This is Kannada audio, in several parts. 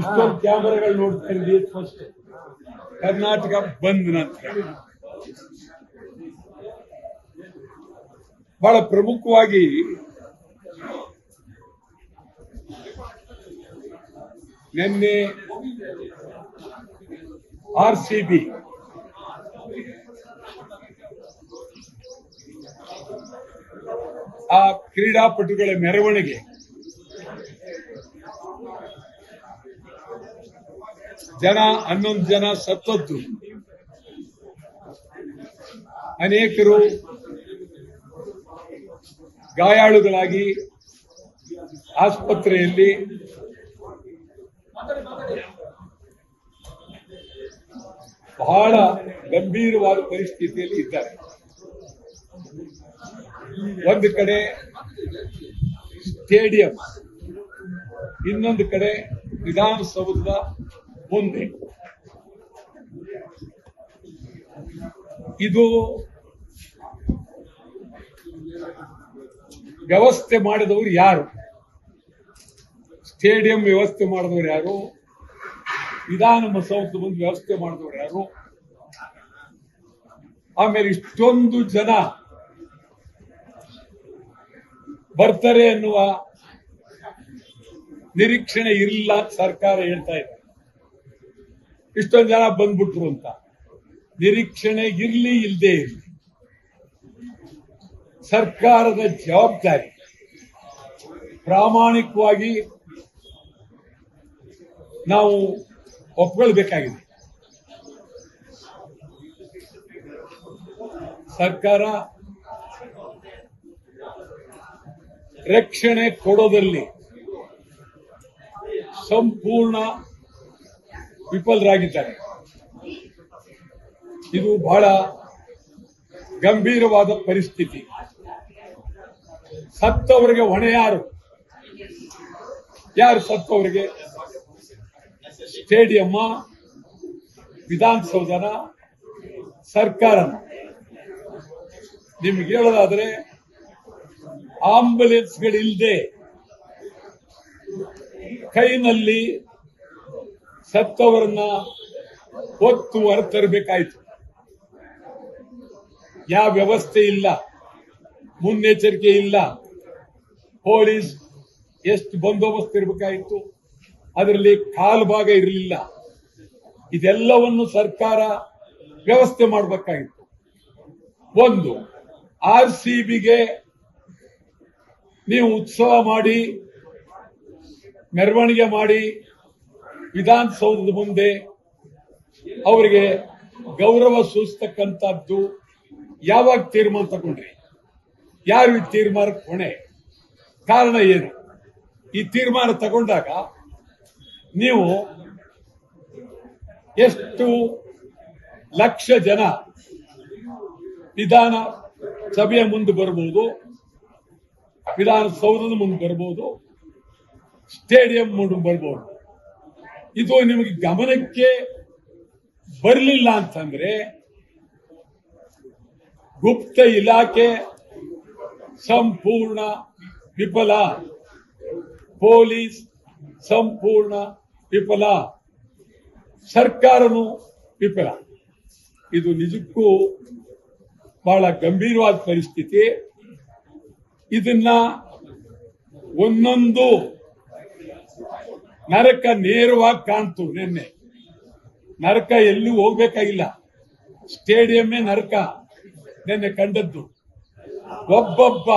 ಇಷ್ಟೊಂದು ಕ್ಯಾಮರಾಗಳು ನೋಡ್ತಾ ಇದ್ದೀವಿ. ಫಸ್ಟ್ ಕರ್ನಾಟಕ ಬಂದ್ ನಂತರ ಬಹಳ ಪ್ರಮುಖವಾಗಿ ನಿನ್ನೆ RCB ಆ ಕ್ರೀಡಾಪಟುಗಳ ಮೆರವಣಿಗೆ ಜನ 11 ಜನ ಸತ್ತದ್ದು, ಅನೇಕರು ಗಾಯಾಳುಗಳಾಗಿ ಆಸ್ಪತ್ರೆಯಲ್ಲಿ ಬಹಳ ಗಂಭೀರವಾದ ಪರಿಸ್ಥಿತಿಯಲ್ಲಿ ಇದ್ದಾರೆ. ಒಂದು ಕಡೆ ಸ್ಟೇಡಿಯಂ, ಇನ್ನೊಂದು ಕಡೆ ವಿಧಾನಸೌಧದ ಮುಂದೆ. ಇದು ವ್ಯವಸ್ಥೆ ಮಾಡಿದವರು ಯಾರು? ಸ್ಟೇಡಿಯಂ ವ್ಯವಸ್ಥೆ ಮಾಡಿದವರು ಯಾರು? ವಿಧಾನಸೌಧದ ಮುಂದೆ ವ್ಯವಸ್ಥೆ ಮಾಡಿದವರು ಯಾರು? ಆಮೇಲೆ ಇಷ್ಟೊಂದು ಜನ ಬರ್ತಾರೆ ಅನ್ನುವ ನಿರೀಕ್ಷಣೆ ಇರಲಿಲ್ಲ ಅಂತ ಸರ್ಕಾರ ಹೇಳ್ತಾ ಇದೆ. ಇಷ್ಟೊಂದು ಜನ ಬಂದ್ಬಿಟ್ರು ಅಂತ ನಿರೀಕ್ಷಣೆ ಇರ್ಲಿ ಇಲ್ಲದೆ ಇರಲಿ, ಸರ್ಕಾರದ ಜವಾಬ್ದಾರಿ ಪ್ರಾಮಾಣಿಕವಾಗಿ ನಾವು ಒಪ್ಕೊಳ್ಬೇಕಾಗಿದೆ. ಸರ್ಕಾರ ರಕ್ಷಣೆ ಕೊಡೋದಲ್ಲಿ ಸಂಪೂರ್ಣ ವಿಫಲರಾಗಿದ್ದಾರೆ. ಇದು ಬಹಳ ಗಂಭೀರವಾದ ಪರಿಸ್ಥಿತಿ. ಸತ್ತವರಿಗೆ ಹೊಣೆ ಯಾರು? ಸತ್ತವರಿಗೆ? ಸ್ಟೇಡಿಯಂ, ವಿಧಾನಸೌಧನ, ಸರ್ಕಾರನ? ನಿಮ್ಗೆ ಹೇಳೋದಾದ್ರೆ ಆಂಬುಲೆನ್ಸ್ಗಳಿಲ್ಲದೆ ಕೈನಲ್ಲಿ ಸತ್ತವರನ್ನ ಹೊತ್ತು ಹೊರತರಬೇಕಾಯಿತು. ಯಾವ ವ್ಯವಸ್ಥೆ ಇಲ್ಲ, ಮುನ್ನೆಚ್ಚರಿಕೆ ಇಲ್ಲ. ಪೊಲೀಸ್ ಎಷ್ಟು ಬಂದೋಬಸ್ತ್ ಇರಬೇಕಾಯಿತು, ಅದರಲ್ಲಿ ಕಾಲು ಭಾಗ ಇರಲಿಲ್ಲ. ಇದೆಲ್ಲವನ್ನು ಸರ್ಕಾರ ವ್ಯವಸ್ಥೆ ಮಾಡಬೇಕಾಗಿತ್ತು. ಒಂದು RCBಗೆ ನೀವು ಉತ್ಸವ ಮಾಡಿ, ಮೆರವಣಿಗೆ ಮಾಡಿ, ವಿಧಾನಸೌಧದ ಮುಂದೆ ಅವರಿಗೆ ಗೌರವ ಸೂಚಿಸ್ತಕ್ಕಂಥದ್ದು ಯಾವಾಗ ತೀರ್ಮಾನ ತಗೊಂಡ್ರಿ? ಯಾರು ಈ ತೀರ್ಮಾನಕ್ಕೆ ಹೊಣೆ? ಕಾರಣ ಏನು? ಈ ತೀರ್ಮಾನ ತಗೊಂಡಾಗ ನೀವು ಎಷ್ಟು ಲಕ್ಷ ಜನ ವಿಧಾನ ಸಭೆಯ ಮುಂದೆ ಬರಬಹುದು, ವಿಧಾನಸೌಧದ ಮುಂದೆ ಬರಬಹುದು, ಸ್ಟೇಡಿಯಂ ಮುಂದೆ ಬರಬಹುದು. ಇದು ನಿಮಗೆ ಗಮನಕ್ಕೆ ಬರಲಿಲ್ಲ ಅಂತಂದ್ರೆ ಗುಪ್ತ ಇಲಾಖೆ ಸಂಪೂರ್ಣ ವಿಫಲ, ಪೊಲೀಸ್ ಸಂಪೂರ್ಣ ವಿಫಲ, ಸರ್ಕಾರನೂ ವಿಫಲ. ಇದು ನಿಜಕ್ಕೂ ಬಹಳ ಗಂಭೀರವಾದ ಪರಿಸ್ಥಿತಿ. ಇದನ್ನ ಒಂದೊಂದು ನರಕ ನೇರವಾಗಿ ಕಾಣ್ತು. ನಿನ್ನೆ ನರಕ ಎಲ್ಲೂ ಹೋಗ್ಬೇಕಾಗಿಲ್ಲ, ಸ್ಟೇಡಿಯಮ್ಮೇ ನರಕ ನಿನ್ನೆ ಕಂಡದ್ದು. ಒಬ್ಬೊಬ್ಬ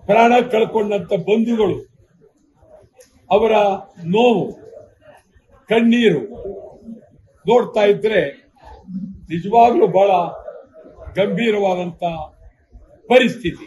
ಪ್ರಾಣ ಕಳ್ಕೊಂಡಂತ ಬಂಧುಗಳು, ಅವರ ನೋವು, ಕಣ್ಣೀರು ನೋಡ್ತಾ ಇದ್ರೆ ನಿಜವಾಗ್ಲೂ ಬಹಳ ಗಂಭೀರವಾದಂತ ಪರಿಸ್ಥಿತಿ.